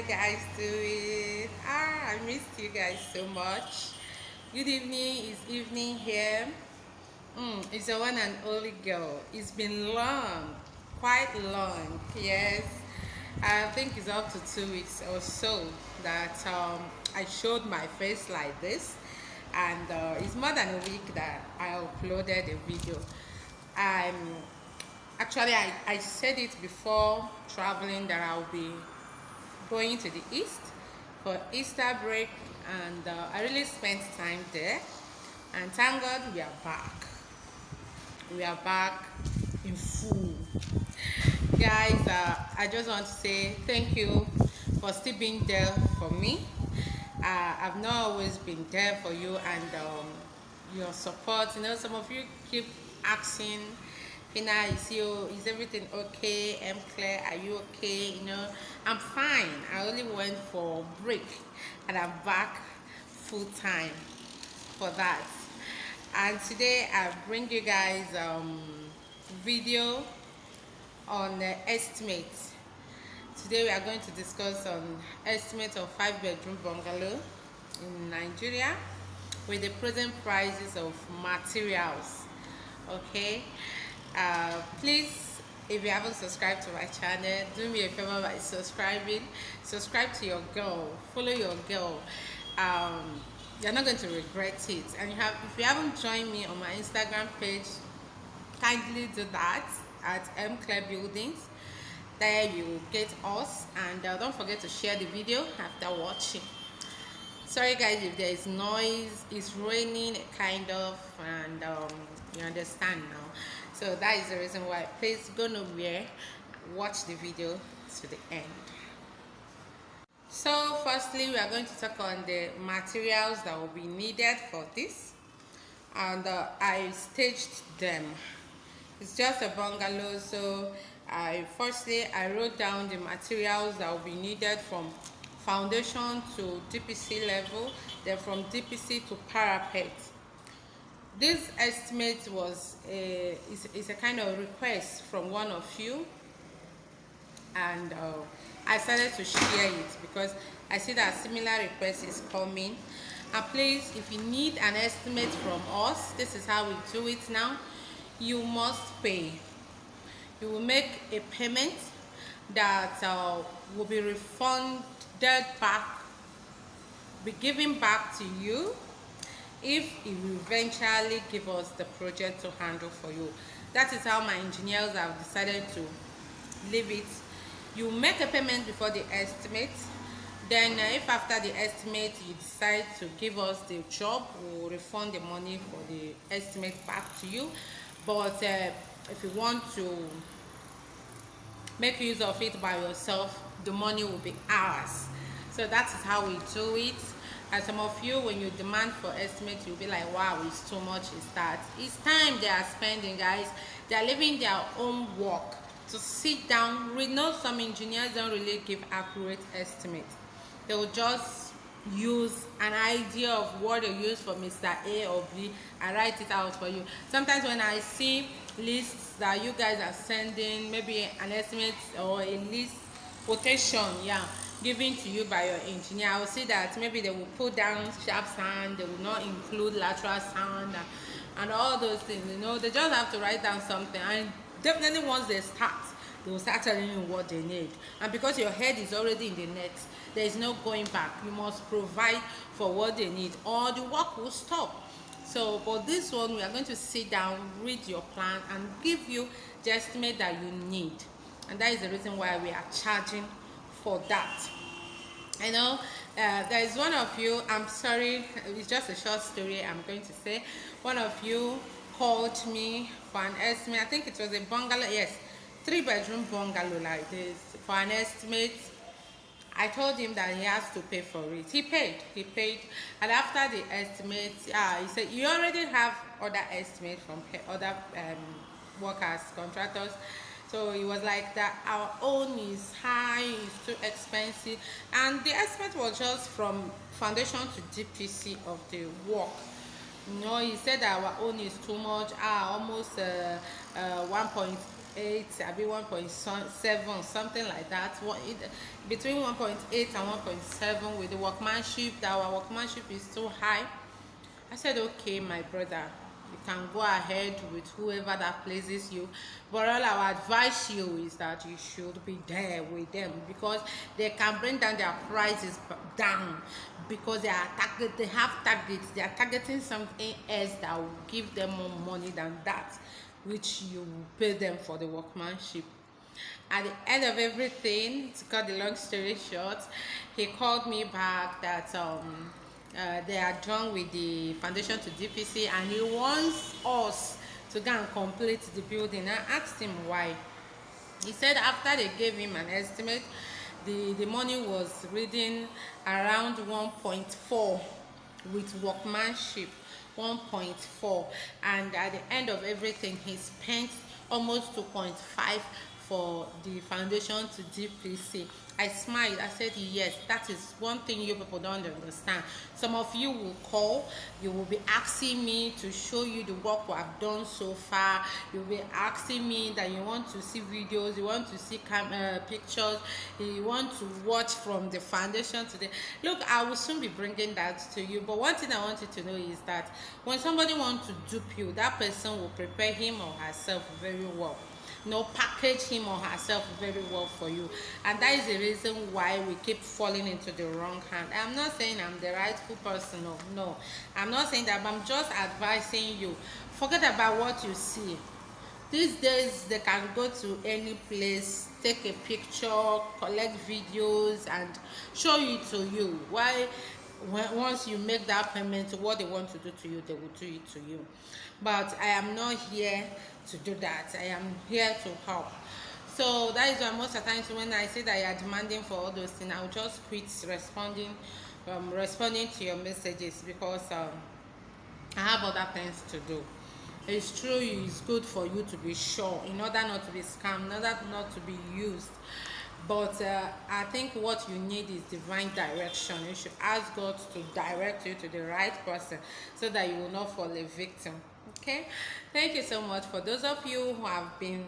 you guys doing? I missed you guys so much. Good evening, it's evening here. It's the one and only girl. It's been long, quite long. Yes, I think it's up to 2 weeks or so that I showed my face like this, and it's more than a week that I uploaded a video. I'm Actually, I said it before traveling that I'll be going to the east for Easter break, and I really spent time there. And thank God we are back. We are back in full. Guys, I just want to say thank you for still being there for me. I've not always been there for you, and your support. Some of you keep asking, Fina, is everything okay? Claire, are you okay? I'm fine. I only went for break, and I'm back full time for that. And today I bring you guys video on estimate. Today we are going to discuss on estimate of 5-bedroom bungalow in Nigeria with the present prices of materials. Okay, please, if you haven't subscribed to my channel, do me a favor by subscribing. Subscribe to your girl, follow your girl. You're not going to regret it. And if you haven't joined me on my Instagram page, kindly do that at Claire Buildings. There you will get us, and don't forget to share the video after watching. Sorry guys if there is noise, it's raining kind of, and you understand now. So that is the reason why. Please go nowhere, watch the video to the end. So firstly, we are going to talk on the materials that will be needed for this, and I staged them. It's just a bungalow, so I wrote down the materials that will be needed from foundation to DPC level, then from DPC to parapet. This estimate is a kind of request from one of you, and I started to share it because I see that similar request is coming. And please, if you need an estimate from us, this is how we do it now. You must pay. You will make a payment that will be refunded back, be given back to you if you eventually give us the project to handle for you. That is how my engineers have decided to leave it. You make a payment before the estimate, then if after the estimate you decide to give us the job, we will refund the money for the estimate back to you. But if you want to make use of it by yourself, the money will be ours. So that is how we do it. And some of you, when you demand for estimate, you'll be like, wow, it's too much. It's time they are spending, guys. They are leaving their own work to sit down. We know some engineers don't really give accurate estimates. They will just use an idea of what they use for Mr. A or B and write it out for you. Sometimes when I see lists that you guys are sending, maybe an estimate or a list quotation, given to you by your engineer, I will see that maybe they will put down sharp sand, they will not include lateral sand, and all those things. They just have to write down something, and definitely once they start, they will start telling you what they need. And because your head is already in the net, there is no going back. You must provide for what they need, or the work will stop. So for this one, we are going to sit down, read your plan, and give you the estimate that you need. And that is the reason why we are charging for that. There is one of you, I'm sorry, it's just a short story I'm going to say. One of you called me for an estimate. I think it was a bungalow, yes, 3-bedroom bungalow like this, for an estimate. I told him that he has to pay for it. He paid. And after the estimate, he said, you already have other estimates from other workers, contractors. So he was like that our own is high, it's too expensive. And the estimate was just from foundation to DPC of the work. He said that our own is too much, almost 1.8 1.8, I be 1.7, something like that. Between 1.8 and 1.7 with the workmanship. That our workmanship is too high. I said, okay, my brother, you can go ahead with whoever that pleases you. But all I would advise you is that you should be there with them, because they can bring down their prices down, because they have targets. They are targeting something else that will give them more money than that, which you will pay them for the workmanship. At the end of everything, to cut the long story short, he called me back that they are done with the foundation to DPC, and he wants us to go and complete the building. I asked him why. He said after they gave him an estimate, the money was reading around 1.4 with workmanship. 1.4, and at the end of everything he spent almost 2.5 for the foundation to DPC. I smiled. I said, yes, that is one thing you people don't understand. Some of you will call, you will be asking me to show you the work we have done so far. You'll be asking me that you want to see videos, you want to see pictures, you want to watch from the foundation to the... Look, I will soon be bringing that to you. But one thing I want you to know is that when somebody wants to dupe you, that person will prepare him or herself very well. Package him or herself very well for you, and that is the reason why we keep falling into the wrong hand. I'm not saying I'm the rightful person, no, I'm not saying that, but I'm just advising you, forget about what you see. These days they can go to any place, take a picture, collect videos, and show it to you. Why? Once you make that payment, what they want to do to you, they will do it to you. But I am not here to do that. I am here to help. So that is why most of the times when I say that you are demanding for all those things, I'll just quit responding to your messages, because I have other things to do. It's true, it's good for you to be sure, in order not to be scammed, in order not to be used. But I think what you need is divine direction. You should ask God to direct you to the right person, so that you will not fall a victim. Okay, thank you so much. For those of you who have been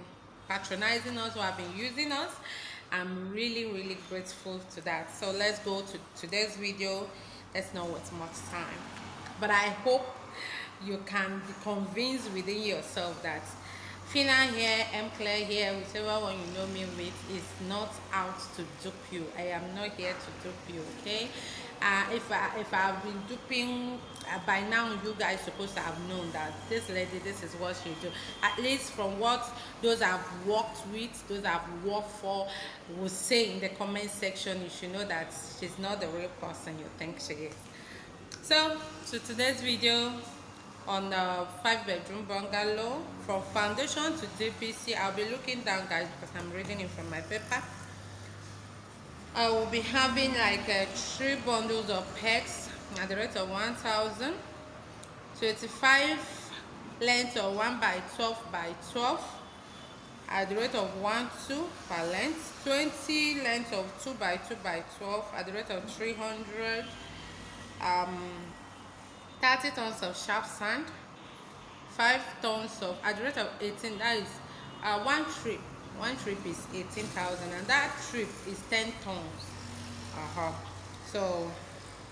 patronizing us, who have been using us, I'm really grateful to that. So let's go to today's video. Let's not waste much time, but I hope you can be convinced within yourself that Fina here, M. Claire here, whichever one you know me with, is not out to dupe you. I am not here to dupe you, okay? If I've been duping, by now you guys supposed to have known that this lady, this is what she do. At least from what those I've worked with, those I've worked for, will say in the comment section, you should know that she's not the real person you think she is. So today's video on a 5-bedroom bungalow from foundation to DPC. I'll be looking down, guys, because I'm reading it from my paper. I will be having like 3 bundles of pegs at the rate of 1,000, 25 length of 1 by 12 by 12 at the rate of 1.2 per length, 20 length of 2 by 2 by 12 at the rate of 300, 30 tons of sharp sand, 5 tons of, at the rate of 18, that is one trip is 18,000, and that trip is 10 tons. So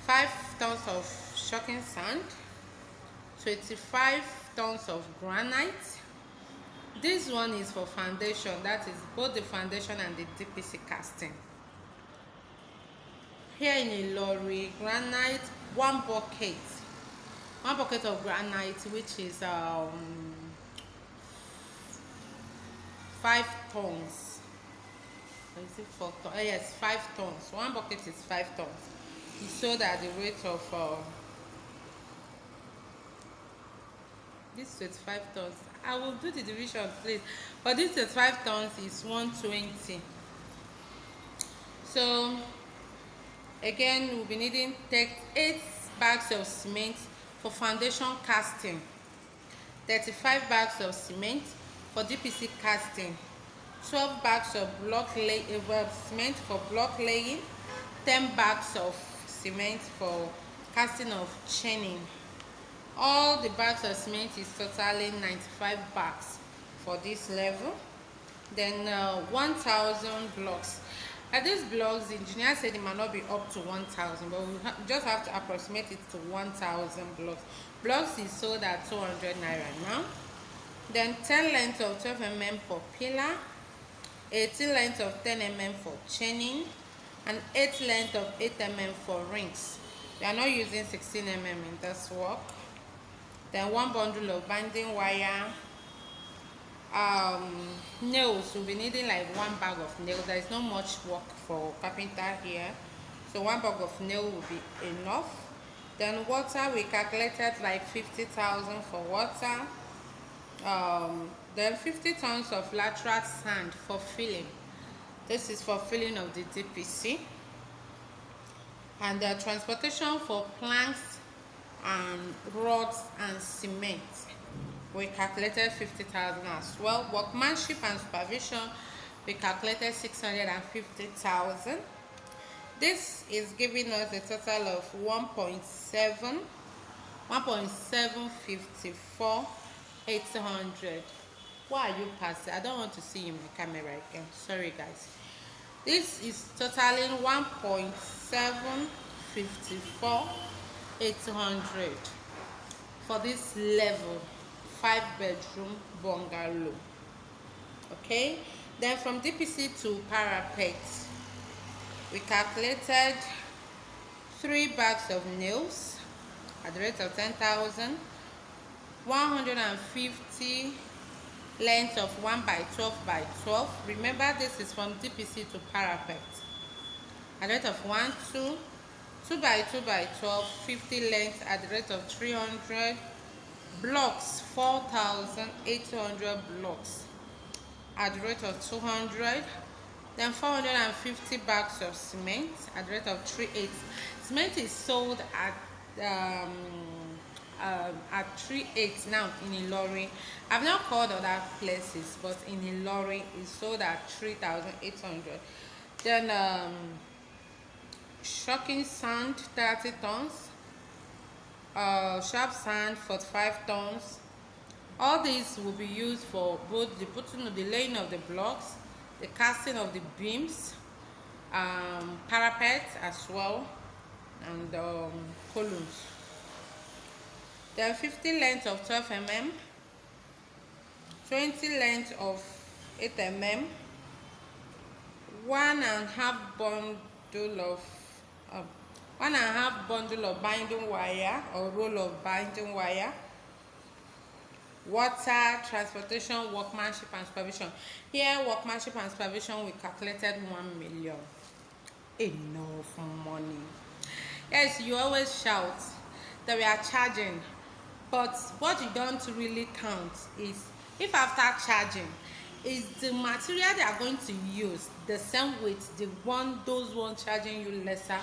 5 tons of shocking sand, 25 tons of granite. This one is for foundation, that is both the foundation and the DPC casting. Here in Ilorin, granite, one bucket of granite, which is 5 tons. Is it 4 tons? Yes, 5 tons. One bucket is 5 tons. It's sold at the rate of this is 5 tons. I will do the division, please. But this is 5 tons is 120. So again, we'll be needing 8 bags of cement for foundation casting, 35 bags of cement for DPC casting, 12 bags of cement for block laying, 10 bags of cement for casting of chaining. All the bags of cement is totaling 95 bags for this level. Then 1,000 blocks. At these blocks, the engineer said it might not be up to 1,000, but we just have to approximate it to 1,000 blocks. Blocks is sold at 200 naira now. Then 10 length of 12 mm for pillar, 18 length of 10 mm for chaining, and 8 length of 8 mm for rings. We are not using 16 mm in this work. Then 1 bundle of binding wire. Nails, we'll be needing like 1 bag of nails. There is not much work for carpenter here, so 1 bag of nail will be enough. Then water, we calculated like 50,000 for water. Then 50 tons of lateral sand for filling. This is for filling of the DPC. And the transportation for planks and rods and cement, we calculated 50,000 as well. Workmanship and supervision, we calculated 650,000. This is giving us a total of 1.754,800. Why are you passing? I don't want to see you in the camera again. Sorry, guys. This is totaling 1.754,800 for this level 5-bedroom bungalow. Okay, then from DPC to parapet, we calculated 3 bags of nails at the rate of 10,000, 150 length of 1 by 12 by 12. Remember, this is from DPC to parapet at the rate of 1, 2 by 2 by 12, 50 length at the rate of 300. Blocks, 4,800 blocks at the rate of 200. Then 450 bags of cement at the rate of 3.8. Cement is sold at 3.8 now in Ilorin. I've not called other places, but in Ilorin it's sold at 3,800. Then shocking sand 30 tons. Sharp sand 45 tons. All these will be used for both the putting of the laying of the blocks, the casting of the beams, parapet as well, and columns. Then 50 length of 12 mm, 20 length of 8 mm, 1.5 bundle of 1.5 bundle of binding wire or roll of binding wire. Water, transportation, workmanship and supervision. Here, workmanship and supervision, we calculated 1 million. Enough money. Yes, you always shout that we are charging, but what you don't really count is if after charging, is the material they are going to use the same with those one charging you lesser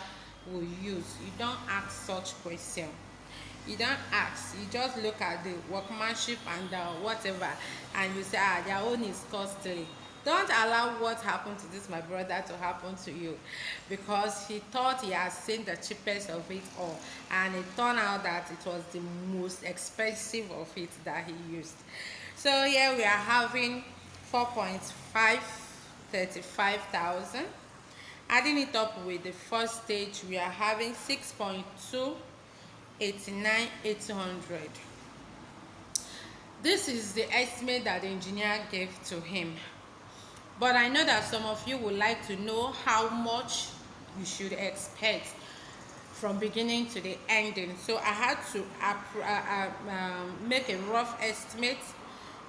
will use. You don't ask such question. You don't ask, you just look at the workmanship and whatever, and you say, their own is costly. Don't allow what happened to this my brother to happen to you, because he thought he had seen the cheapest of it all, and it turned out that it was the most expensive of it that he used. So here we are having 4.535,000. Adding it up with the first stage, we are having 6.289,800. This is the estimate that the engineer gave to him. But I know that some of you would like to know how much you should expect from beginning to the ending. So I had to make a rough estimate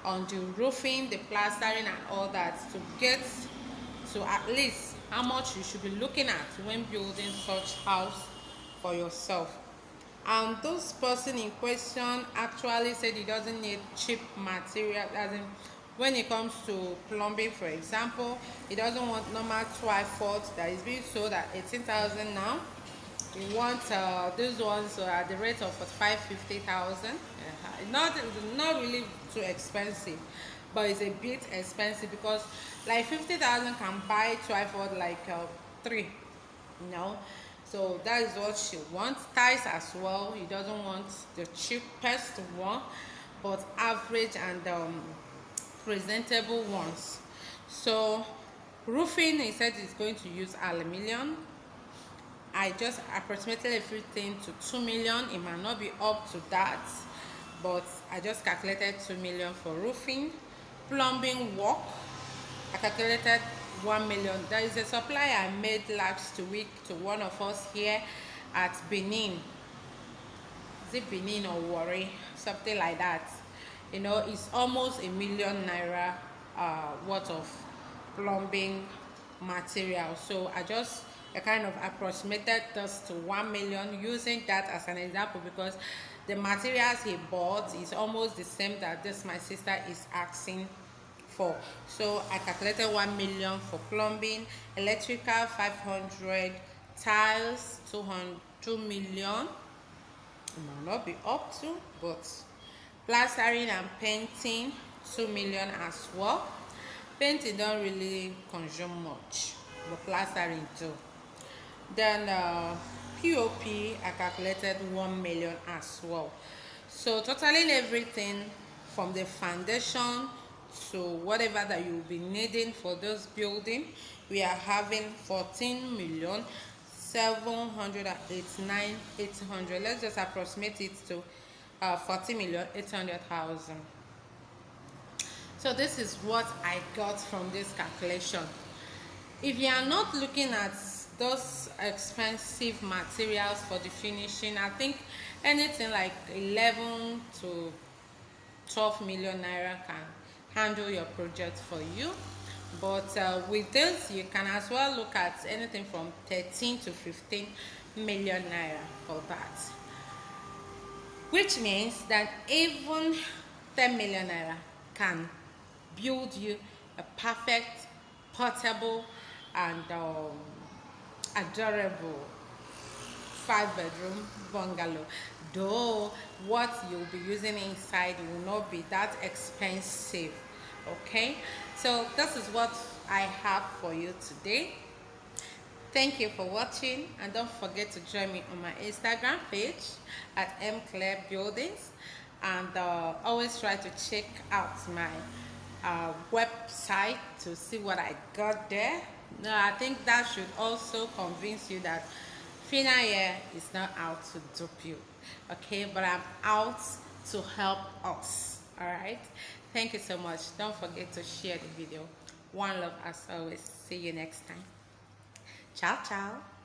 on the roofing, the plastering and all that, to get to at least how much you should be looking at when building such house for yourself. And this person in question actually said he doesn't need cheap material, as in when it comes to plumbing, for example, he doesn't want normal Taiwo that is being sold at 18,000 now. He wants these ones at the rate of 50,000. Not really too expensive, but it's a bit expensive, because like 50,000 can buy Taiwo like 3, you know. So that is what she wants. Ties as well, he doesn't want the cheapest one, but average and presentable ones. So roofing, he said he's going to use aluminium. I just approximated everything to 2 million. It might not be up to that, but I just calculated 2 million for roofing. Plumbing work, I calculated 1 million. There is a supply I made last week to one of us here at Benin. Is it Benin or Warri? Something like that. You know, it's almost a million naira worth of plumbing material. So I kind of approximated this to 1 million using that as an example, because the materials he bought is almost the same that this my sister is asking for. So I calculated 1 million for plumbing, electrical 500, tiles 2 million. It might not be up to, but plastering and painting 2 million as well. Painting don't really consume much, but plastering too. Then POP, I calculated 1 million as well. So totaling everything from the foundation to whatever that you'll be needing for this building, we are having 14 million 789,800. Let's just approximate it to 40,800,000. So this is what I got from this calculation. If you are not looking at those expensive materials for the finishing, I think anything like 11 to 12 million naira can handle your project for you. But with this, you can as well look at anything from 13 to 15 million naira for that, which means that even 10 million naira can build you a perfect, portable, and adorable 5-bedroom bungalow. Though what you'll be using inside will not be that expensive. Okay, so this is what I have for you today. Thank you for watching, and don't forget to join me on my Instagram page at mclarebuildings, and always try to check out my website to see what I got there. Now I think that should also convince you that Fina here is not out to dupe you, okay, but I'm out to help us. All right, thank you so much. Don't forget to share the video. One love as always. See you next time. Ciao ciao.